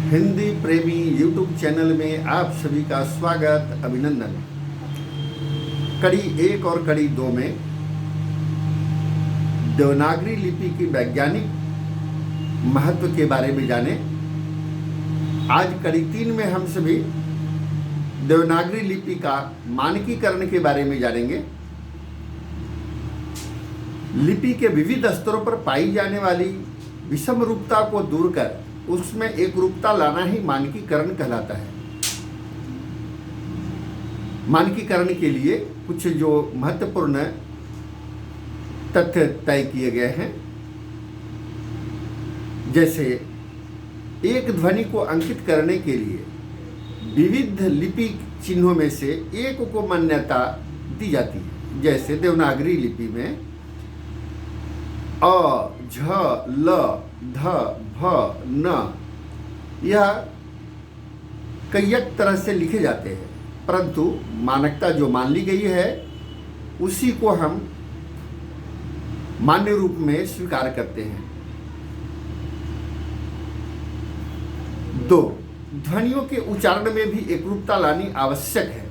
हिंदी प्रेमी YouTube channel में आप सभी का स्वागत, अभिनंदन। कड़ी 1 और कड़ी 2 में देवनागरी लिपि की वैज्ञानिक महत्व के बारे में जाने। आज कड़ी 3 में हम सभी देवनागरी लिपि का मानकीकरण के बारे में जानेंगे। लिपि के विविध स्तरों पर पाई जाने वाली विषम रूपता को दूर कर उसमें एक रूपता लाना ही मानकीकरण कहलाता है। मानकीकरण के लिए कुछ जो महत्वपूर्ण तथ्य तय किए गए हैं, जैसे एक ध्वनि को अंकित करने के लिए विविध लिपि चिन्हों में से एक को मान्यता दी जाती है। जैसे देवनागरी लिपि में अ, झ, ल, ध, भ, न यह कई तरह से लिखे जाते हैं, परंतु मानकता जो मान ली गई है उसी को हम मान्य रूप में स्वीकार करते हैं। 2. ध्वनियों के उच्चारण में भी एकरूपता लानी आवश्यक है।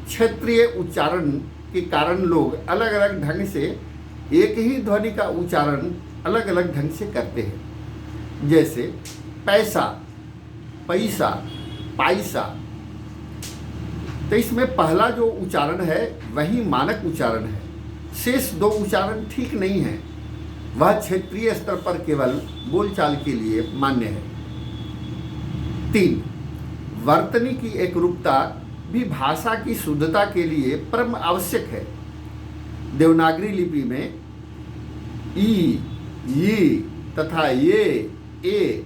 क्षेत्रीय उच्चारण के कारण लोग अलग अलग ढंग से एक ही ध्वनि का उच्चारण अलग अलग ढंग से करते हैं। जैसे पैसा, पैसा, पाइसा। तो इसमें पहला जो उच्चारण है वही मानक उच्चारण है, शेष 2 उच्चारण ठीक नहीं है। वह क्षेत्रीय स्तर पर केवल बोलचाल के लिए मान्य है। 3. वर्तनी की एकरूपता भी भाषा की शुद्धता के लिए परम आवश्यक है। देवनागरी लिपि में ई, ये तथा ये, ए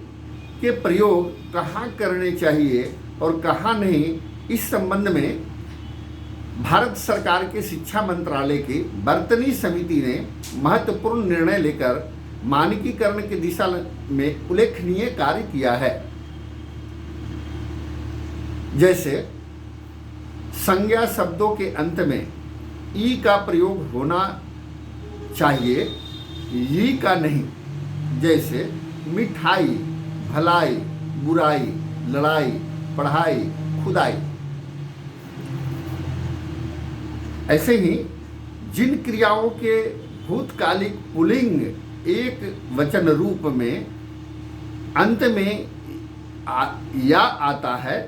के प्रयोग कहाँ करने चाहिए और कहाँ नहीं, इस संबंध में भारत सरकार के शिक्षा मंत्रालय की वर्तनी समिति ने महत्वपूर्ण निर्णय लेकर मानकीकरण की दिशा में उल्लेखनीय कार्य किया है। जैसे संज्ञा शब्दों के अंत में ई का प्रयोग होना चाहिए, ई का नहीं। जैसे मिठाई, भलाई, बुराई, लड़ाई, पढ़ाई, खुदाई। ऐसे ही जिन क्रियाओं के भूतकालिक पुल्लिंग एक वचन रूप में अंत में या आता है,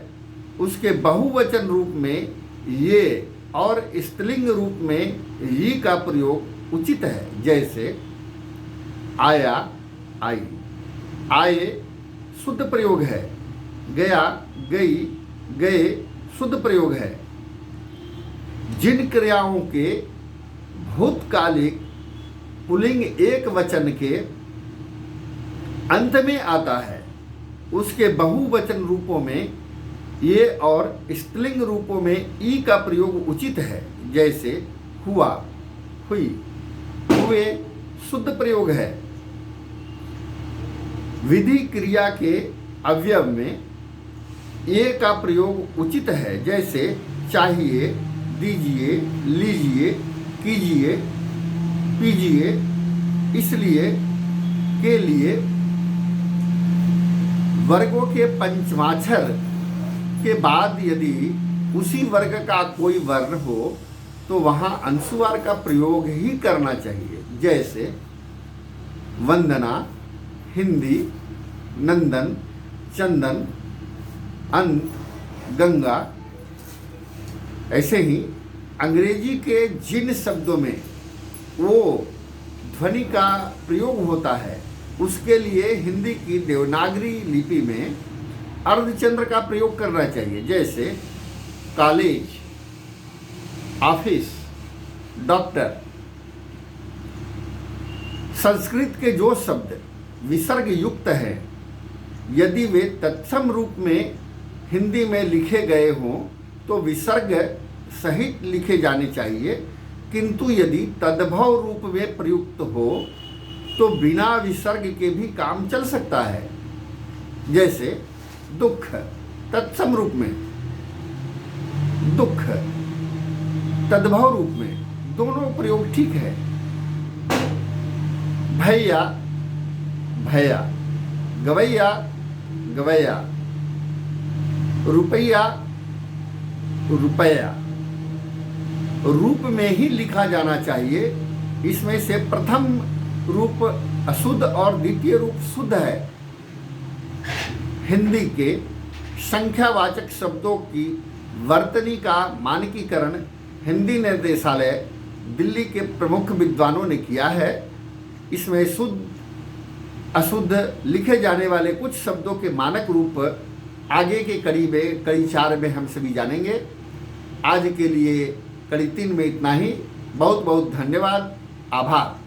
उसके बहुवचन रूप में ये और स्त्रीलिंग रूप में ये का प्रयोग उचित है। जैसे आया, आई। आए शुद्ध प्रयोग है, गया, गई, गए शुद्ध प्रयोग है। जिन क्रियाओं के भूतकालिक पुल्लिंग एक वचन के अंत में आता है, उसके बहुवचन रूपों में ये और स्त्रीलिंग रूपों में ई का प्रयोग उचित है। जैसे हुआ, हुई, हुए शुद्ध प्रयोग है। विधि क्रिया के अवयव में ए का प्रयोग उचित है। जैसे चाहिए, दीजिए, लीजिए, कीजिए, पीजिए, इसलिए, के लिए। वर्गों के पंचमाक्षर के बाद यदि उसी वर्ग का कोई वर्ण हो तो वहां अनुस्वार का प्रयोग ही करना चाहिए। जैसे वंदना, हिंदी, नंदन, चंदन, अंत, गंगा। ऐसे ही अंग्रेजी के जिन शब्दों में वो ध्वनि का प्रयोग होता है, उसके लिए हिंदी की देवनागरी लिपि में अर्धचंद्र का प्रयोग करना चाहिए। जैसे कॉलेज, ऑफिस, डॉक्टर। संस्कृत के जो शब्द विसर्ग युक्त हैं, यदि वे तत्सम रूप में हिंदी में लिखे गए हों तो विसर्ग सहित लिखे जाने चाहिए, किंतु यदि तद्भव रूप में प्रयुक्त हो तो बिना विसर्ग के भी काम चल सकता है। जैसे दुख, तत्सम रूप में, दुख तद्भव रूप में, दोनों प्रयोग ठीक है। भैया, भैया, गवैया, गवैया, रुपया रुपया रूप में ही लिखा जाना चाहिए। इसमें से प्रथम रूप अशुद्ध और द्वितीय रूप शुद्ध है। हिंदी के संख्यावाचक शब्दों की वर्तनी का मानकीकरण हिंदी निर्देशालय दिल्ली के प्रमुख विद्वानों ने किया है। इसमें शुद्ध अशुद्ध लिखे जाने वाले कुछ शब्दों के मानक रूप आगे के कड़ी 4 में हम सभी जानेंगे। आज के लिए कड़ी 3 में इतना ही। बहुत बहुत धन्यवाद, आभार।